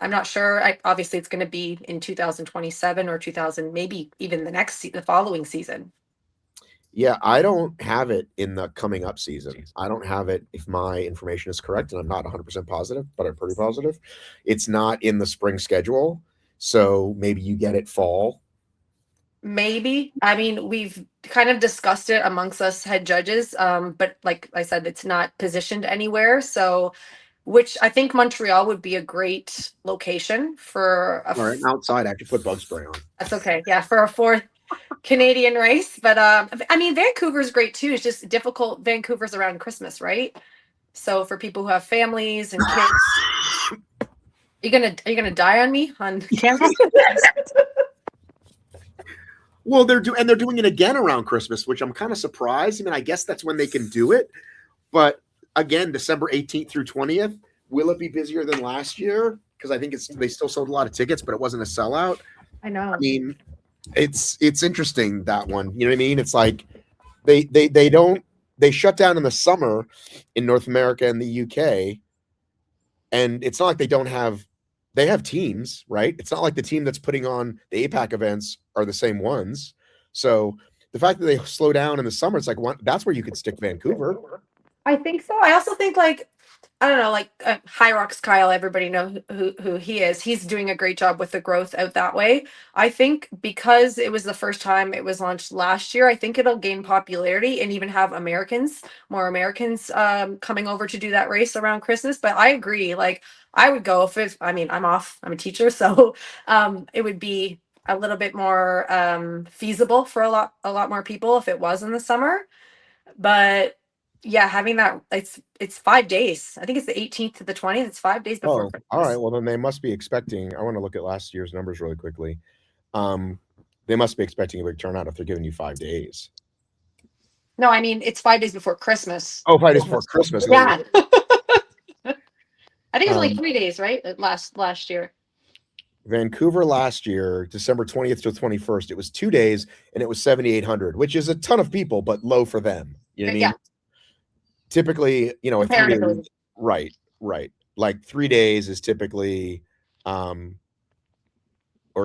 I'm not sure. Obviously, it's going to be in 2027 or 2000, maybe even the following season. Yeah, I don't have it in the coming up season. I don't have it, if my information is correct, and I'm not 100% positive, but I'm pretty positive. It's not in the spring schedule. So maybe you get it fall. Maybe. I mean, we've kind of discussed it amongst us head judges, but like I said, it's not positioned anywhere. So, which I think Montreal would be a great location for All right, outside, I have to put bug spray on. That's okay. Yeah, for a fourth Canadian race. But I mean, Vancouver's great too. It's just difficult. Vancouver's around Christmas, right? So for people who have families and kids, are you gonna die on me on camera? Well, they're doing it again around Christmas, which I'm kind of surprised. I mean, I guess that's when they can do it. But again, December 18th through 20th, will it be busier than last year? Because I think they still sold a lot of tickets, but it wasn't a sellout. I know. I mean, it's interesting, that one. You know what I mean? It's like they shut down in the summer in North America and the UK, and it's not like they have teams, right? It's not like the team that's putting on the APAC events are the same ones. So the fact that they slow down in the summer, it's like that's where you could stick Vancouver. I think so. I also think I don't know, HYROX Kyle, everybody know who he is. He's doing a great job with the growth out that way. I think because it was the first time it was launched last year, I think it'll gain popularity and even have more Americans coming over to do that race around Christmas. But I agree, I would go I mean, I'm a teacher, so it would be a little bit more feasible for a lot more people if it was in the summer. But yeah, having that, it's 5 days. I think it's the 18th to the 20th. It's 5 days before Christmas. All right. Well, then they must be expecting. I want to look at last year's numbers really quickly. They must be expecting a big turnout if they're giving you 5 days. No, I mean it's 5 days before Christmas. Oh, 5 days before Christmas. Yeah. I think it was like 3 days, right? Last year. Vancouver last year, December 20th to 21st, it was 2 days and it was 7,800, which is a ton of people, but low for them. You know what I mean? Yeah. Typically, a 3 days, right. Like 3 days is typically, or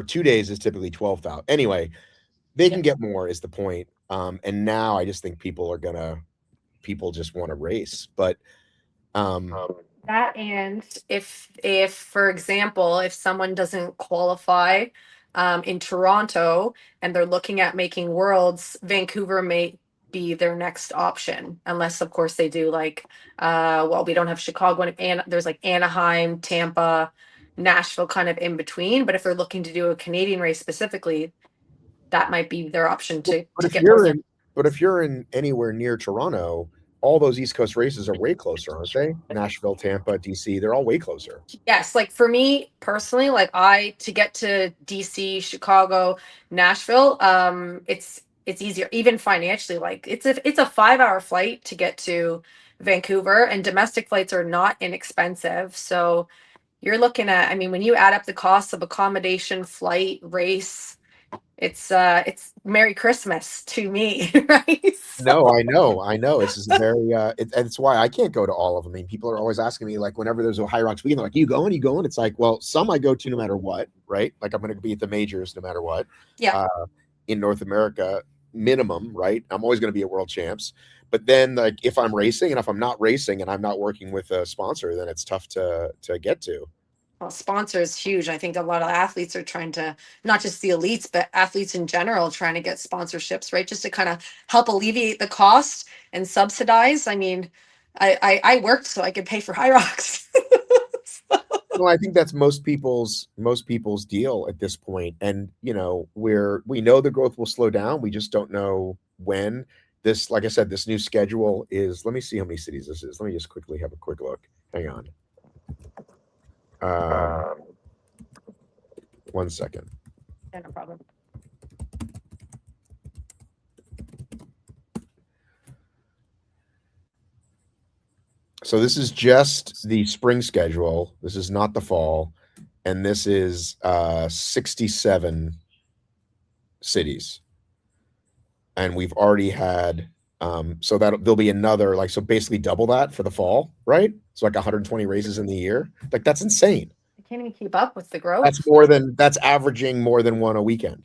2 days is typically 12,000. Anyway, they can get more is the point. And now I just think people just want to race, but, that, and if for example, if someone doesn't qualify in Toronto and they're looking at making worlds, Vancouver may be their next option, unless of course they do well, we don't have Chicago and there's Anaheim, Tampa, Nashville kind of in between. But if they're looking to do a Canadian race specifically, that might be their option to get. But if you're in anywhere near Toronto, all those East Coast races are way closer, aren't they? Nashville, Tampa, DC, they're all way closer. Yes, for me personally, to get to DC, Chicago, Nashville, it's easier, even financially. It's a 5-hour flight to get to Vancouver, and domestic flights are not inexpensive. So you're looking at, I mean, when you add up the costs of accommodation, flight, race, it's Merry Christmas to me, right? No, I know. This is very, it's why I can't go to all of them. I mean, people are always asking me, whenever there's a HYROX weekend, they're like, you going? It's like, well, some I go to no matter what, right? I'm going to be at the majors no matter what. Yeah. In North America, minimum, right? I'm always going to be at World Champs. But then, if I'm racing and if I'm not racing and I'm not working with a sponsor, then it's tough to get to. Well, sponsor is huge. I think a lot of athletes are trying to, not just the elites, but athletes in general, trying to get sponsorships, right? Just to kind of help alleviate the cost and subsidize. I mean, I worked so I could pay for HYROX. Well, I think that's most people's deal at this point. And, we know the growth will slow down. We just don't know when. This, like I said, this new schedule is, let me see how many cities this is. Let me just quickly have a quick look. Hang on. 1 second. Yeah, no problem. So this is just the spring schedule. This is not the fall. And this is 67 cities. And we've already had, so that there'll be another, so basically double that for the fall, right? So 120 races in the year. That's insane. I can't even keep up with the That's growth. more than that's averaging more than one a weekend.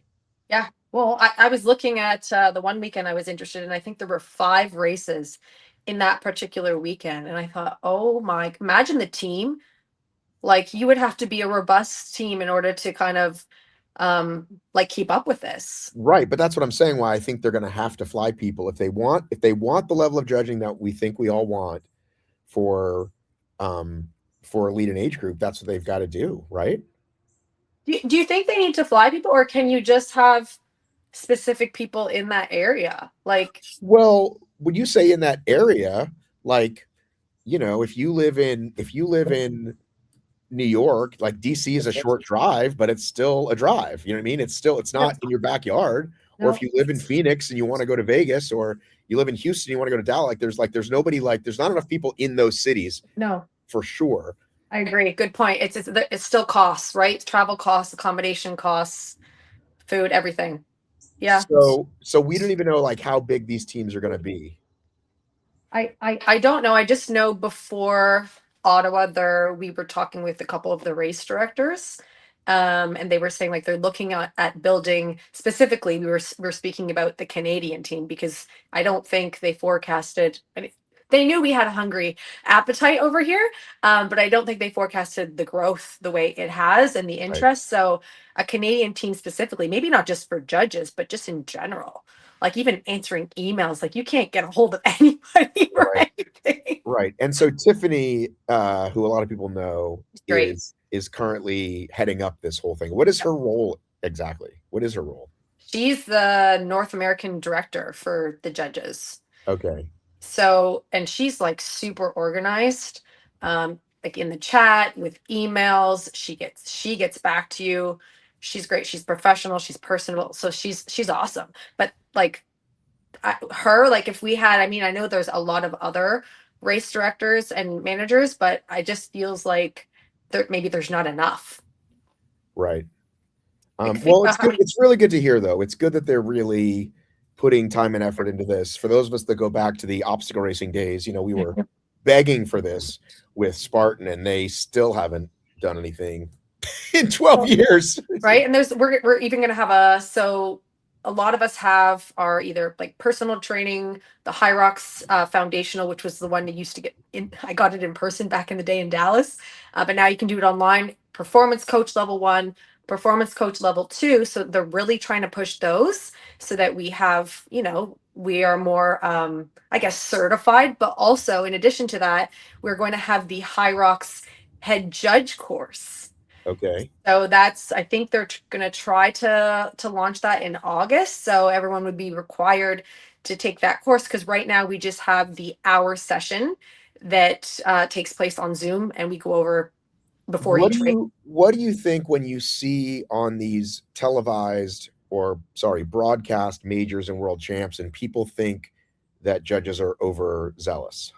Yeah. Well, I was looking at the one weekend I was interested in. I think there were 5 races in that particular weekend. And I thought, oh my, imagine the team. Like you would have to be a robust team in order to kind of like keep up with this. Right, but that's what I'm saying. Why I think they're going to have to fly people if they want the level of judging that we think we all want for um for elite and age group. That's what they've got to do, right? Do you think they need to fly people, or can you just have specific people in that area? Like, Well, when you say in that area, like if you live in New York, like DC is a short drive, but it's still a drive. You know what I mean? It's no, not in your backyard. Or if no, you live in Phoenix and you want to go to Vegas, or you live in Houston, you want to go to Dallas, there's nobody, like there's not enough people in those cities no. for sure. I agree. Good point. It's still costs, right? Travel costs, accommodation costs, food, everything. Yeah. So we don't even know like how big these teams are going to be. I don't know. I just know before Ottawa, there we were talking with a couple of the race directors, and they were saying like they're looking at building specifically. We were speaking about the Canadian team because I don't think they forecasted. I mean, they knew we had a hungry appetite over here, but I don't think they forecasted the growth the way it has and the Right. interest. So a Canadian team specifically, maybe not just for judges, but just in general, like even answering emails, like you can't get a hold of anybody for Right. anything. Right. And so Tiffany, who a lot of people know, Great. is currently heading up this whole thing. What is her role exactly? What is her role? She's the North American director for the judges. Okay. So, and she's like super organized, like in the chat with emails. She gets back to you. She's great. She's professional. She's personable. So she's awesome. But like her, like if we had, I mean, I know there's a lot of other race directors and managers, but I just feels like maybe there's not enough. Right. Like think Well, it's about how good. many. It's really good to hear, though. It's good that they're really putting time and effort into this. For those of us that go back to the obstacle racing days, we were begging for this with Spartan, and they still haven't done anything in 12 years. Right, and we're even going to have a lot of us have our either like personal training, the HYROX foundational, which was the one that used to get in. I got it in person back in the day in Dallas, but now you can do it online. Performance coach level 1, performance coach level 2. So they're really trying to push those so that we have, we are more I guess certified, but also in addition to that, we're going to have the HYROX Head Judge course. Okay. So that's, I think they're going to try to launch that in August. So everyone would be required to take that course because right now we just have the hour session that takes place on Zoom, and we go over before each race. What do you think when you see on these televised, or sorry, broadcast majors and world champs, and people think that judges are overzealous?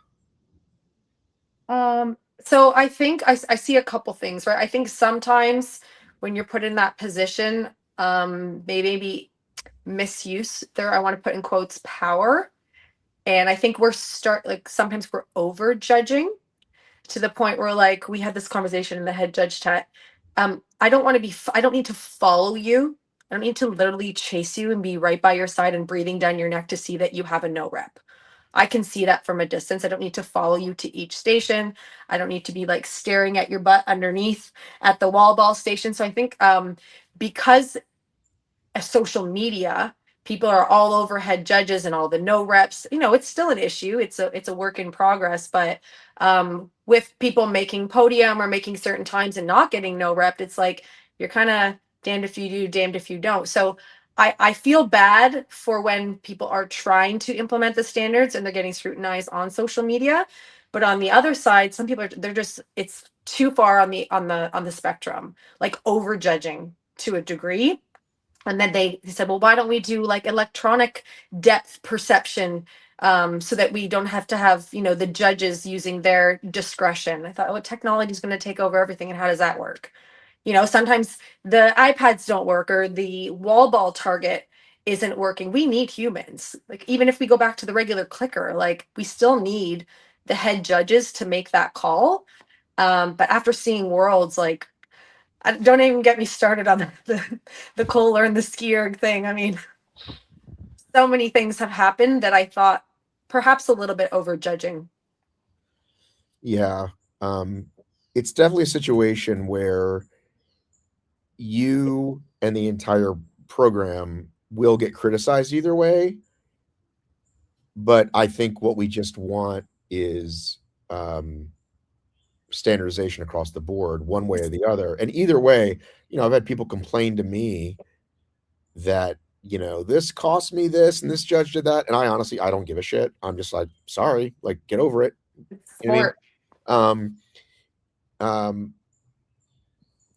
So I think I see a couple things, right? I think sometimes when you're put in that position, they maybe misuse there. I want to put in quotes power. And I think like sometimes we're over judging to the point where like we had this conversation in the head judge chat. I don't want to be, I don't need to follow you. I don't need to literally chase you and be right by your side and breathing down your neck to see that you have a no rep. I can see that from a distance. I don't need to follow you to each station. I don't need to be like staring at your butt underneath at the wall ball station. So I think because social media, people are all over head judges and all the no reps, it's still an issue. It's a work in progress, but with people making podium or making certain times and not getting no rep, it's like you're kind of damned if you do, damned if you don't. So I feel bad for when people are trying to implement the standards and they're getting scrutinized on social media. But on the other side, some people they're just, it's too far on the spectrum, like over judging to a degree. And then they said, well, why don't we do like electronic depth perception, so that we don't have to have, the judges using their discretion. I thought, oh, technology is going to take over everything. And how does that work? Sometimes the iPads don't work or the wall ball target isn't working. We need humans. Like, even if we go back to the regular clicker, like we still need the head judges to make that call. But after seeing Worlds, like Don't even get me started on the Cole learn the ski erg thing. I mean, so many things have happened that I thought perhaps a little bit over judging. Yeah. Um, it's definitely a situation where you and the entire program will get criticized either way. But I think what we just want is standardization across the board, one way or the other. And either way, I've had people complain to me that, this cost me this and this judge did that. And I don't give a shit. I'm just like, sorry, like, get over it. It's You know what I mean? sport. Um, um,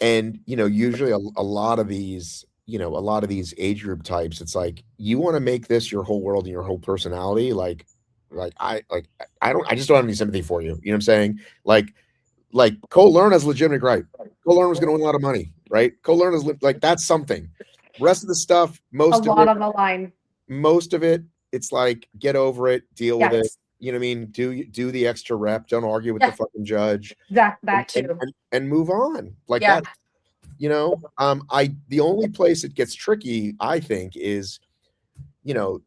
and usually a lot of these, age group types, it's like you want to make this your whole world and your whole personality. I just don't have any sympathy for you. You know what I'm saying? Like Cole Learn has legitimate gripe. Cole Learn was going to win a lot of money, right? Cole Learn is like, that's something. Rest of the stuff, A lot on the line. most of it, it's like, get over it, deal with it. Yes. You know what I mean? Do the extra rep. Don't argue with the Yeah. fucking judge, That and, too. and move on. Like Yeah. that. The only place it gets tricky, I think, is the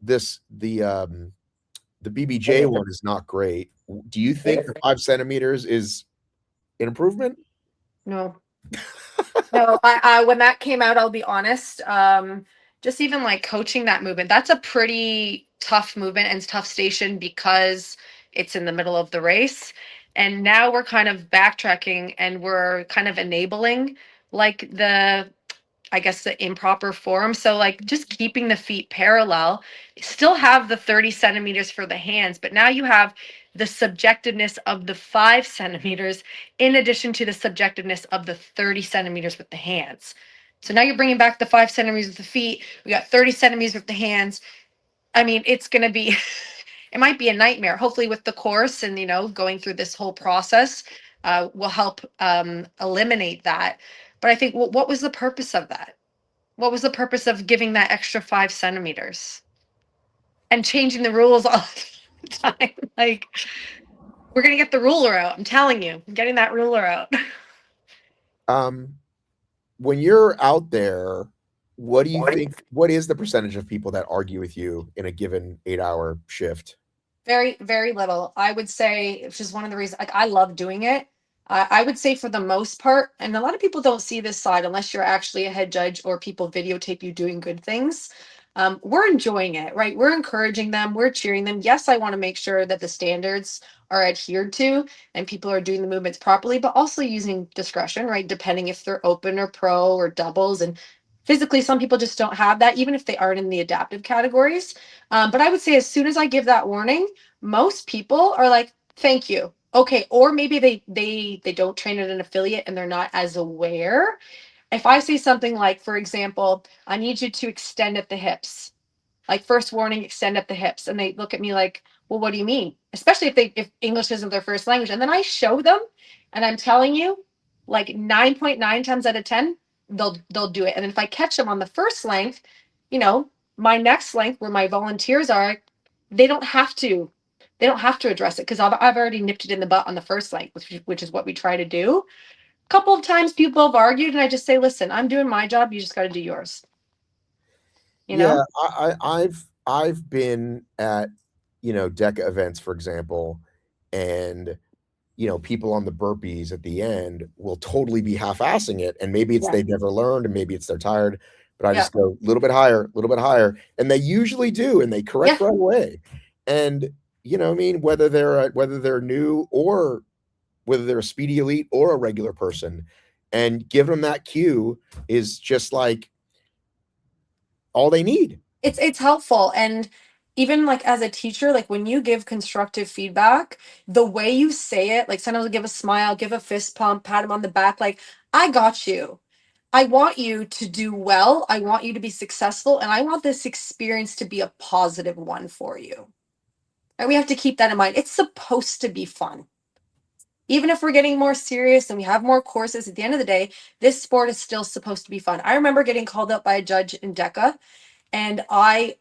BBJ one is not great. Do you think the 5 centimeters is an improvement? No. No, when that came out, I'll be honest. Just even like coaching that movement, that's a pretty tough movement and tough station because it's in the middle of the race. And now we're kind of backtracking and we're kind of enabling like I guess the improper form. So like just keeping the feet parallel, still have the 30 centimeters for the hands, but now you have the subjectiveness of the 5 centimeters in addition to the subjectiveness of the 30 centimeters with the hands. So now you're bringing back the 5 centimeters with the feet. We got 30 centimeters with the hands. I mean, it's going to be, it might be a nightmare. Hopefully with the course and, going through this whole process will help eliminate that. But I think, well, what was the purpose of that? What was the purpose of giving that extra 5 centimeters and changing the rules all the time? Like, we're gonna get the ruler out. I'm telling you, I'm getting that ruler out. Um, when you're out there, what do you think? What is the percentage of people that argue with you in a given 8-hour shift? Very, very little. I would say, which is one of the reasons, like, I love doing it. I would say for the most part, and a lot of people don't see this side unless you're actually a head judge or people videotape you doing good things. We're enjoying it, right? We're encouraging them, we're cheering them. Yes, I want to make sure that the standards are adhered to and people are doing the movements properly, but also using discretion, right? Depending if they're open or pro or doubles. And physically, some people just don't have that, even if they aren't in the adaptive categories. But I would say as soon as I give that warning, most people are like, thank you. Okay. Or maybe they don't train at an affiliate and they're not as aware. If I say something like, for example, I need you to extend at the hips, like first warning, extend at the hips, and they look at me like, well, what do you mean? Especially if English isn't their first language. And then I show them, and I'm telling you, like 9.9 times out of 10, they'll do it. And if I catch them on the first length, you know, my next length where my volunteers are, they don't have to they don't have to address it because I've already nipped it in the butt on the first length, which is what we try to do. A couple of times people have argued, and I just say, listen, I'm doing my job. You just got to do yours. You Yeah, know? I've been at DEKA events, for example, and people on the burpees at the end will totally be half-assing it, and maybe it's Yeah. they never learned, and maybe it's they're tired, but I Yeah. just go a little bit higher, and they usually do, and they correct Yeah. right away. And what I mean, whether they're new or whether they're a speedy elite or a regular person, and give them that cue is just like all they need. It's helpful. And even like as a teacher, like when you give constructive feedback, the way you say it, like sometimes I'll give a smile, give a fist pump, pat him on the back, like, I got you. I want you to do well. I want you to be successful. And I want this experience to be a positive one for you. And we have to keep that in mind. It's supposed to be fun. Even if we're getting more serious and we have more courses, at the end of the day, this sport is still supposed to be fun. I remember getting called up by a judge in DEKA, and I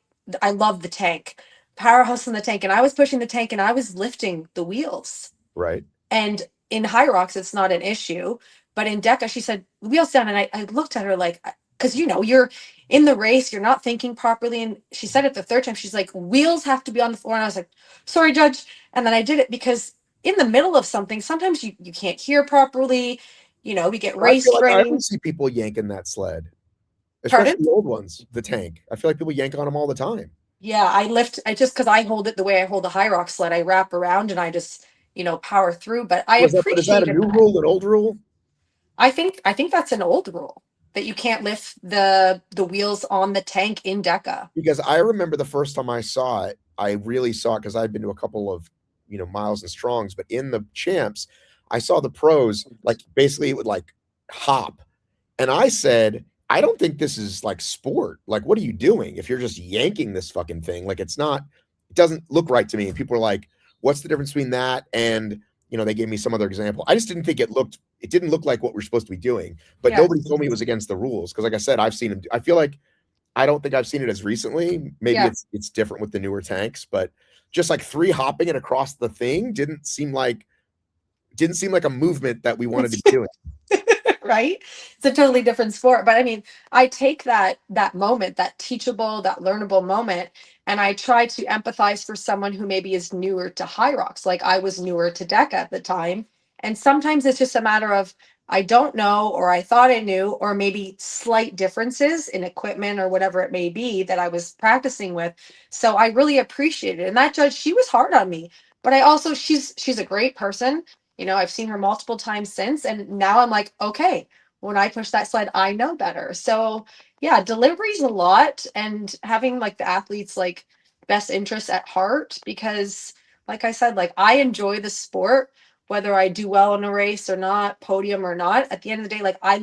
love the tank, powerhouse in the tank, and I was pushing the tank and I was lifting the wheels. Right. And in HYROX, it's not an issue, But in DEKA, she said, wheels down. And I looked at her like, because you're in the race, you're not thinking properly. And she said it the third time, she's like, wheels have to be on the floor. And I was like, sorry, Judge. And then I did it because in the middle of something, sometimes you can't hear properly. We get But I feel race like I trained. always see people yanking that sled, Pardon? especially the old ones, the tank. I feel like people yank on them all the time. Yeah, I just because I hold it the way I hold the HYROX sled, I wrap around and I just, power through. But I But is that a appreciated new that. rule, an old rule? I think that's an old rule that you can't lift the wheels on the tank in DEKA. Because I remember the first time I saw it, I really saw it because I'd been to a couple of miles and strongs, but in the champs, I saw the pros like basically it would like hop. And I said, I don't think this is like sport. Like, what are you doing if you're just yanking this fucking thing? Like, it's not, it doesn't look right to me. And people are like, what's the difference between that and, they gave me some other example. I just didn't think it didn't look like what we're supposed to be doing. But Yeah. nobody told me it was against the rules. Cause like I said, I've seen him. I feel like I don't think I've seen it as recently. Maybe Yeah. it's different with the newer tanks, but just like three hopping it across the thing didn't seem like a movement that we wanted to be doing. Right? It's a totally different sport. But I mean, I take that moment, that teachable, that learnable moment, and I try to empathize for someone who maybe is newer to HYROX. Like I was newer to DEKA at the time. And sometimes it's just a matter of I don't know, or I thought I knew, or maybe slight differences in equipment or whatever it may be that I was practicing with. So I really appreciate it. And that judge, she was hard on me. But I also she's a great person. I've seen her multiple times since, and now I'm like, okay, when I push that sled, I know better. So yeah, delivery's a lot, and having like the athletes like best interests at heart, because like I said, like I enjoy the sport, whether I do well in a race or not, podium or not. At the end of the day, like I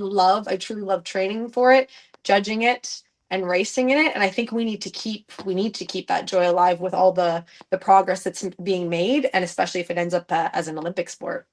truly love training for it, judging it, and racing in it. And I think we need to keep that joy alive with all the progress that's being made, and especially if it ends up as an Olympic sport.